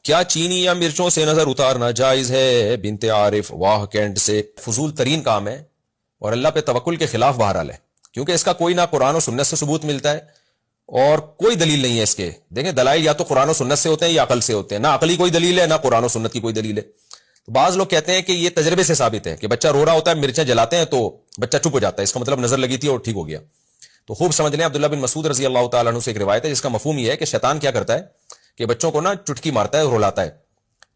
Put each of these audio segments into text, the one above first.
کیا چینی یا مرچوں سے نظر اتارنا جائز ہے؟ بنت عارف واہ کینٹ سے فضول ترین کام ہے اور اللہ پہ توکل کے خلاف بہرحال ہے، کیونکہ اس کا کوئی نہ قرآن و سنت سے ثبوت ملتا ہے اور کوئی دلیل نہیں ہے اس کے. دیکھیں دلائل یا تو قرآن و سنت سے ہوتے ہیں یا عقل سے ہوتے ہیں، نہ عقلی کوئی دلیل ہے نہ قرآن و سنت کی کوئی دلیل ہے. تو بعض لوگ کہتے ہیں کہ یہ تجربے سے ثابت ہے کہ بچہ رو رہا ہوتا ہے، مرچیں جلاتے ہیں تو بچہ چپ ہو جاتا ہے، اس کا مطلب نظر لگی تھی اور ٹھیک ہو گیا. تو خوب سمجھ لیں، عبداللہ بن مسعود رضی اللہ تعالیٰ عنہ سے ایک روایت ہے جس کا مفہوم یہ ہے کہ شیطان کیا کرتا ہے کہ بچوں کو نا چٹکی مارتا ہے اور رلاتا ہے،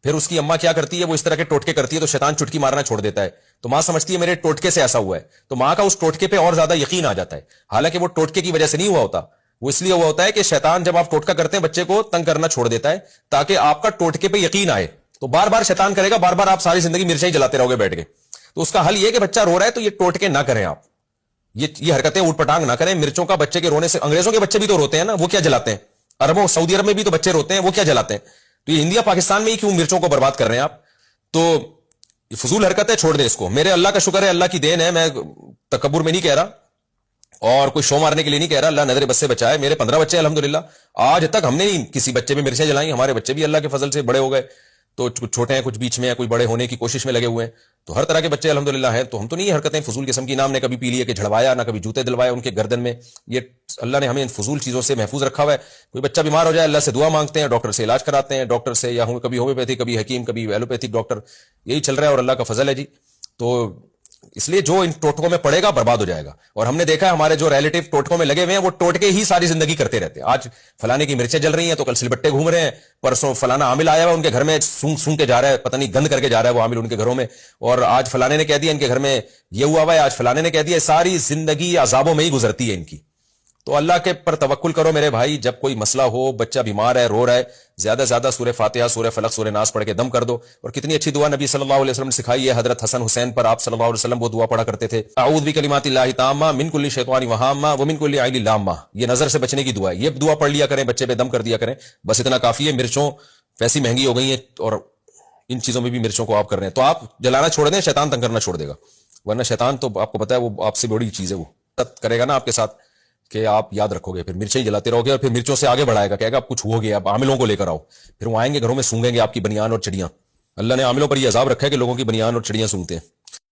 پھر اس کی اماں کیا کرتی ہے وہ اس طرح کے ٹوٹکے کرتی ہے تو شیطان چٹکی مارنا چھوڑ دیتا ہے. تو ماں سمجھتی ہے میرے ٹوٹکے سے ایسا ہوا ہے، تو ماں کا اس ٹوٹکے پہ اور زیادہ یقین آ جاتا ہے، حالانکہ وہ ٹوٹکے کی وجہ سے نہیں ہوا ہوتا، وہ اس لیے ہوا ہوتا ہے کہ شیطان جب آپ ٹوٹکا کرتے ہیں بچے کو تنگ کرنا چھوڑ دیتا ہے تاکہ آپ کا ٹوٹکے پہ یقین آئے. تو بار بار شیطان کرے گا، بار بار آپ ساری زندگی مرچیں ہی جلاتے رہو گے بیٹھ کے. تو اس کا حل یہ کہ بچہ رو رہا ہے تو یہ ٹوٹکے نہ کریں، آپ یہ حرکتیں اوٹ پٹانگ نہ کریں. مرچوں کا بچے کے رونے سے، انگریزوں کے بچے بھی تو روتے ہیں نا، وہ کیا جلاتے ہیں؟ عربوں سعودی عرب میں بھی تو بچے روتے ہیں، وہ کیا جلاتے ہیں؟ تو یہ انڈیا پاکستان میں ہی کیوں مرچوں کو برباد کر رہے ہیں آپ؟ تو فضول حرکت ہے، چھوڑ دیں اس کو. میرے اللہ کا شکر ہے، اللہ کی دین ہے، میں تکبر میں نہیں کہہ رہا اور کوئی شو مارنے کے لیے نہیں کہہ رہا، اللہ نظر بس سے بچائے. میرے 15 بچے الحمدللہ، آج تک ہم نے نہیں کسی بچے پہ مرچیں جلائیں. ہمارے بچے بھی اللہ کے فضل سے بڑے ہو گئے، تو کچھ چھوٹے ہیں کچھ بیچ میں ہیں، کوئی بڑے ہونے کی کوشش میں لگے ہوئے ہیں. تو ہر طرح کے بچے الحمدللہ ہیں. تو ہم تو نہیں حرکتیں فضول قسم کی، نام نے کبھی پی لیے کہ جھڑوایا، نہ کبھی جوتے دلوائے ان کے گردن میں. یہ اللہ نے ہمیں ان فضول چیزوں سے محفوظ رکھا ہوا ہے. کوئی بچہ بیمار ہو جائے اللہ سے دعا مانگتے ہیں، ڈاکٹر سے علاج کراتے ہیں، ڈاکٹر سے یا کبھی ہومیوپیتھی، کبھی حکیم، کبھی ایلوپیتھک ڈاکٹر، یہی چل رہا ہے اور اللہ کا فضل ہے جی. تو اس لیے جو ان ٹوٹکوں میں پڑے گا برباد ہو جائے گا. اور ہم نے دیکھا ہے ہمارے جو ریلیٹو ٹوٹکوں میں لگے ہوئے ہیں وہ ٹوٹکے ہی ساری زندگی کرتے رہتے ہیں. آج فلانے کی مرچیں جل رہی ہیں تو کل سلبٹے گھوم رہے ہیں، پرسوں فلانا عامل آیا ہوا ان کے گھر میں سونگ کے جا رہا ہے، پتہ نہیں گند کر کے جا رہا ہے وہ عامل ان کے گھروں میں، اور آج فلانے نے کہہ دیا ان کے گھر میں یہ ہوا ہوا ہے، آج فلانے نے کہہ دیا. ساری زندگی عذابوں میں ہی گزرتی ہے ان کی. تو اللہ کے پر توکل کرو میرے بھائی. جب کوئی مسئلہ ہو، بچہ بیمار ہے، رو رہا ہے، زیادہ سے زیادہ سورہ فاتحہ، سورہ فلق، سورہ ناس پڑھ کے دم کر دو. اور کتنی اچھی دعا نبی صلی اللہ علیہ وسلم نے سکھائی ہے. حضرت حسن حسین پر آپ صلی اللہ علیہ وسلم وہ دعا پڑھا کرتے تھے، اعوذ بکلمات اللہ التامہ من کل شیطان وہامہ ومن کل عین لامہ. یہ نظر سے بچنے کی دعا ہے. یہ دعا پڑھ لیا کریں، بچے پہ دم کر دیا کریں، بس اتنا کافی ہے. مرچوں ویسی مہنگی ہو گئی ہیں اور ان چیزوں میں بھی مرچوں کو آپ کر رہے ہیں، تو آپ جلانا چھوڑ دیں، شیطان تنگ کرنا چھوڑ دے گا. ورنہ شیطان تو آپ کو پتا ہے وہ آپ سے بڑی چیز ہے، وہ کرے گا نا آپ کے ساتھ کہ آپ یاد رکھو گے، پھر مرچیں ہی جلاتے رہو گے اور پھر مرچوں سے آگے بڑھائے گا، کہے گا اب کچھ ہو گیا، اب عاملوں کو لے کر آؤ. پھر وہ آئیں گے گھروں میں سونگیں گے آپ کی بنیان اور چڑیاں. اللہ نے عاملوں پر یہ عذاب رکھا ہے کہ لوگوں کی بنیان اور چڑیاں سونگتے ہیں.